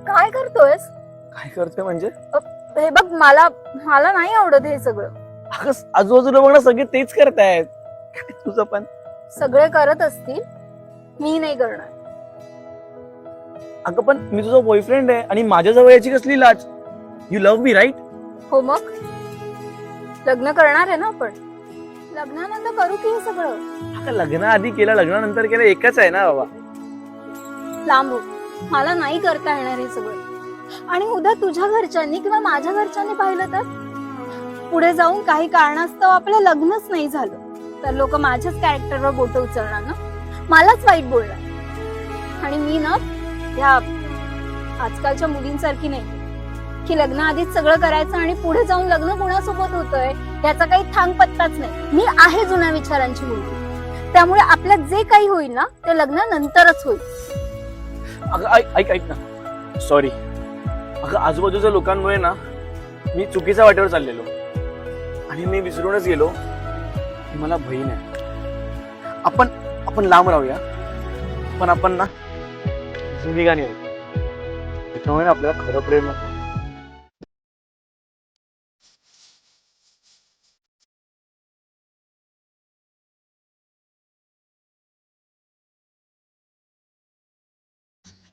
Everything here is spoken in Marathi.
काय करतोयस? काय करतोय म्हणजे? हे बघ, मला मला नाही आवडत हे सगळं. अगं आजूबाजूला बघ ना, सगळे तेच करतायत. काय तुझं पण? सगळे करत असतील, मी नाही करणार. अगं पण मी तुझा बॉयफ्रेंड आहे आणि माझ्या जवळ याची कसली लाज? You love me right? हो मग लग्न करणार आहे ना आपण. लग्नानंतर करू की हे सगळं. अगं लग्न आधी केलं लग्नानंतर केलं एकच आहे ना बाबा. लांब हो. मला नाही करता येणार हे सगळं. आणि उद्या तुझ्या घरच्यांनी किंवा माझ्या घरच्यांनी पाहिलं तर पुढे जाऊन काही कारणास्तव आपलं लग्नच नाही झालं तर लोक माझ्याच कॅरेक्टरवर बोट उचलणार ना, मलाच वाईट बोलणार. आणि मी ना या आजकालच्या मुलींसारखी नाही की लग्न आधीच सगळं करायचं आणि पुढे जाऊन लग्न कोणासोबत होतंय याचा काही थांग पत्ताच नाही. मी आहे जुन्या विचारांची मुलगी, त्यामुळे आपल्यात जे काही होईल ना ते लग्नानंतरच होईल. अगं ऐक ऐक ना, सॉरी. अगं आजूबाजूच्या लोकांमुळे ना मी चुकीच्या वाटेवर चाललेलो आणि मी विसरूनच गेलो की मला बहीण आहे. आपण आपण लांब राहूया, पण आपण ना जिंदगानी राहू. त्याच्यामुळे आपल्याला खरं प्रेम